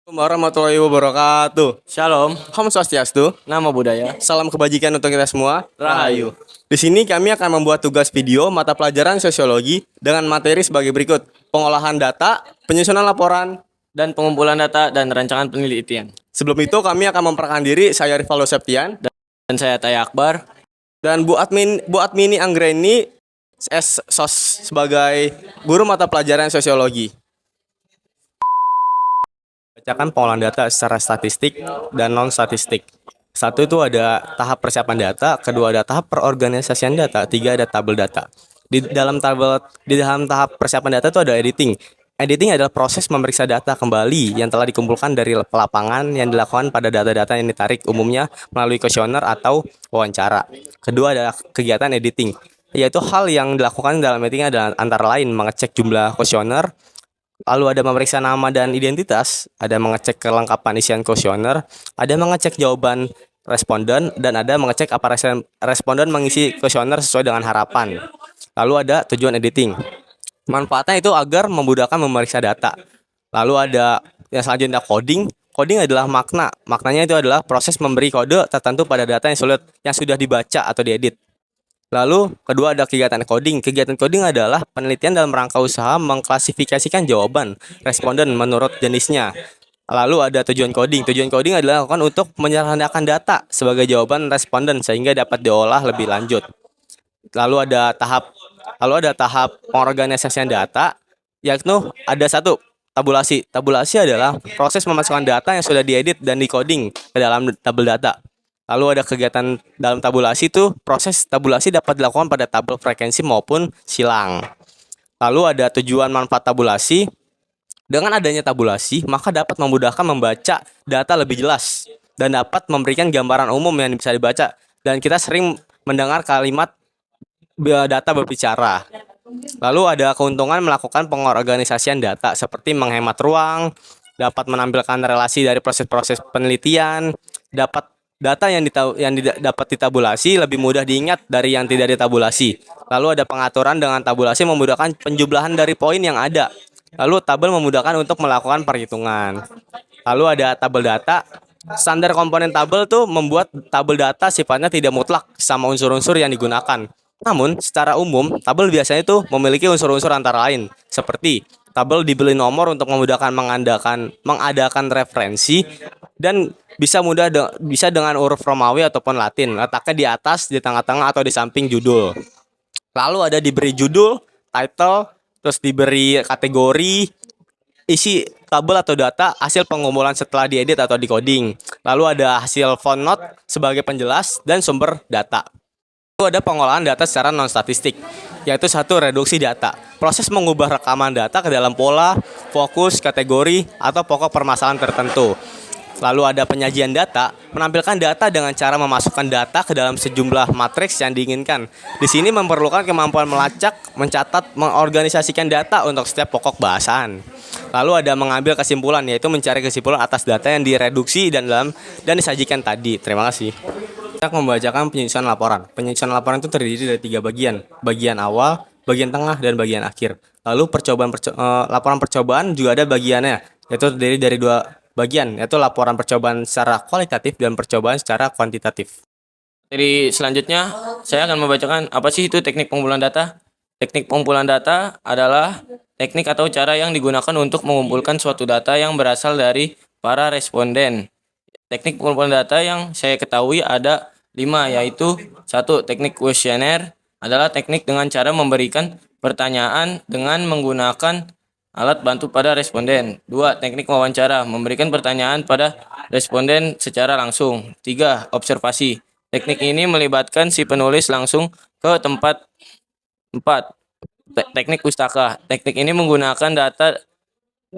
Warahmatullahi wabarakatuh. Shalom, Om Swastiastu. nama budaya. Salam kebajikan untuk kita semua. Rahayu. Di sini kami akan membuat tugas video mata pelajaran sosiologi dengan materi sebagai berikut: pengolahan data, penyusunan laporan. Dan pengumpulan data dan rancangan penelitian. Sebelum itu kami akan memperkenalkan diri. Saya Rivaldo Septian Dan saya Taya Akbar. dan Bu Admini Anggreni sebagai guru mata pelajaran sosiologi. Bacakan pengolahan data secara statistik dan non statistik. Satu itu ada tahap persiapan data, kedua ada tahap perorganisasian data, tiga ada tabel data. Di dalam tahap persiapan data itu ada editing. Editing adalah proses memeriksa data kembali yang telah dikumpulkan dari lapangan yang dilakukan pada data-data yang ditarik umumnya melalui kuesioner atau wawancara. Kedua adalah kegiatan editing, yaitu hal yang dilakukan dalam editing adalah antara lain mengecek jumlah kuesioner, lalu ada memeriksa nama dan identitas, ada mengecek kelengkapan isian kuesioner, ada mengecek jawaban responden, dan ada mengecek apa responden mengisi kuesioner sesuai dengan harapan. Lalu ada tujuan editing. Manfaatnya itu agar memudahkan memeriksa data. Lalu ada yang selanjutnya coding. Coding adalah makna. Maknanya itu adalah proses memberi kode tertentu pada data yang sudah dibaca atau diedit. Lalu kedua ada kegiatan coding. Kegiatan coding adalah penelitian dalam rangka usaha mengklasifikasikan jawaban responden menurut jenisnya. Lalu ada tujuan coding. Tujuan coding adalah dilakukan untuk menyederhanakan data sebagai jawaban responden sehingga dapat diolah lebih lanjut. Lalu ada tahap pengorganisasian data, yaitu ada satu tabulasi. Tabulasi adalah proses memasukkan data yang sudah diedit dan decoding ke dalam tabel data. Lalu ada kegiatan dalam tabulasi itu, proses tabulasi dapat dilakukan pada tabel frekuensi maupun silang. Lalu ada tujuan manfaat tabulasi. Dengan adanya tabulasi, maka dapat memudahkan membaca data lebih jelas dan dapat memberikan gambaran umum yang bisa dibaca. Dan kita sering mendengar kalimat data berbicara. Lalu ada keuntungan melakukan pengorganisasian data seperti menghemat ruang, dapat menampilkan relasi dari proses-proses penelitian, dapat data yang dapat ditabulasi lebih mudah diingat dari yang tidak ditabulasi. Lalu ada pengaturan dengan tabulasi memudahkan penjumlahan dari poin yang ada. Lalu tabel memudahkan untuk melakukan perhitungan. Lalu ada tabel data. Standar komponen tabel tuh membuat tabel data sifatnya tidak mutlak sama unsur-unsur yang digunakan. Namun, secara umum, tabel biasanya itu memiliki unsur-unsur antara lain, seperti tabel diberi nomor untuk memudahkan mengadakan referensi, dan bisa dengan huruf Romawi ataupun Latin, letaknya di atas, di tengah-tengah, atau di samping judul. Lalu ada diberi judul, title, terus diberi kategori, isi tabel atau data, hasil pengumpulan setelah diedit atau decoding. Lalu ada hasil font note sebagai penjelas, dan sumber data. Lalu ada pengolahan data secara non-statistik, yaitu satu reduksi data. Proses mengubah rekaman data ke dalam pola, fokus, kategori, atau pokok permasalahan tertentu. Lalu ada penyajian data, menampilkan data dengan cara memasukkan data ke dalam sejumlah matriks yang diinginkan. Di sini memerlukan kemampuan melacak, mencatat, mengorganisasikan data untuk setiap pokok bahasan. Lalu ada mengambil kesimpulan, yaitu mencari kesimpulan atas data yang direduksi dan disajikan tadi. Terima kasih. Kita membacakan penyusunan laporan. Penyusunan laporan itu terdiri dari 3 bagian. Bagian awal, bagian tengah, dan bagian akhir. Lalu laporan percobaan juga ada bagiannya, yaitu terdiri dari 2 bagian, yaitu laporan percobaan secara kualitatif dan percobaan secara kuantitatif. Jadi selanjutnya saya akan membacakan apa sih itu teknik pengumpulan data. Teknik pengumpulan data adalah teknik atau cara yang digunakan untuk mengumpulkan suatu data yang berasal dari para responden. Teknik pengumpulan data yang saya ketahui ada 5, yaitu 1. Teknik kuesioner adalah teknik dengan cara memberikan pertanyaan dengan menggunakan alat bantu pada responden. 2. Teknik wawancara, memberikan pertanyaan pada responden secara langsung. 3. Observasi. Teknik ini melibatkan si penulis langsung ke tempat. 4. Teknik pustaka. Teknik ini menggunakan data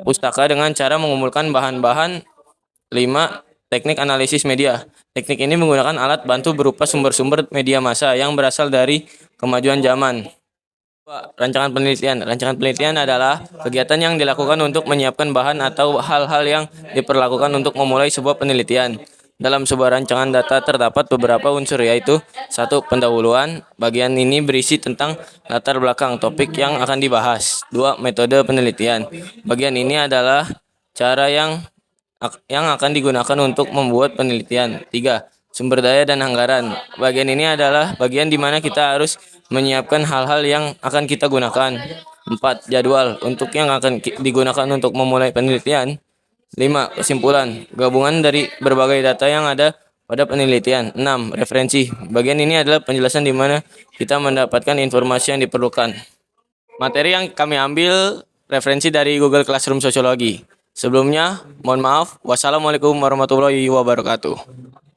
pustaka dengan cara mengumpulkan bahan-bahan. 5. Teknik analisis media. Teknik ini menggunakan alat bantu berupa sumber-sumber media massa yang berasal dari kemajuan zaman. 2. Rancangan penelitian. Rancangan penelitian adalah kegiatan yang dilakukan untuk menyiapkan bahan atau hal-hal yang diperlakukan untuk memulai sebuah penelitian. Dalam sebuah rancangan data terdapat beberapa unsur, yaitu 1. Pendahuluan. Bagian ini berisi tentang latar belakang topik yang akan dibahas. 2. Metode penelitian. Bagian ini adalah cara yang yang akan digunakan untuk membuat penelitian. 3. Sumber daya dan anggaran. Bagian ini adalah bagian di mana kita harus menyiapkan hal-hal yang akan kita gunakan. 4. Jadwal untuk yang akan digunakan untuk memulai penelitian. 5. Kesimpulan. Gabungan dari berbagai data yang ada pada penelitian. 6. Referensi. Bagian ini adalah penjelasan di mana kita mendapatkan informasi yang diperlukan. Materi yang kami ambil referensi dari Google Classroom Sosiologi. Sebelumnya, mohon maaf. Wassalamualaikum warahmatullahi wabarakatuh.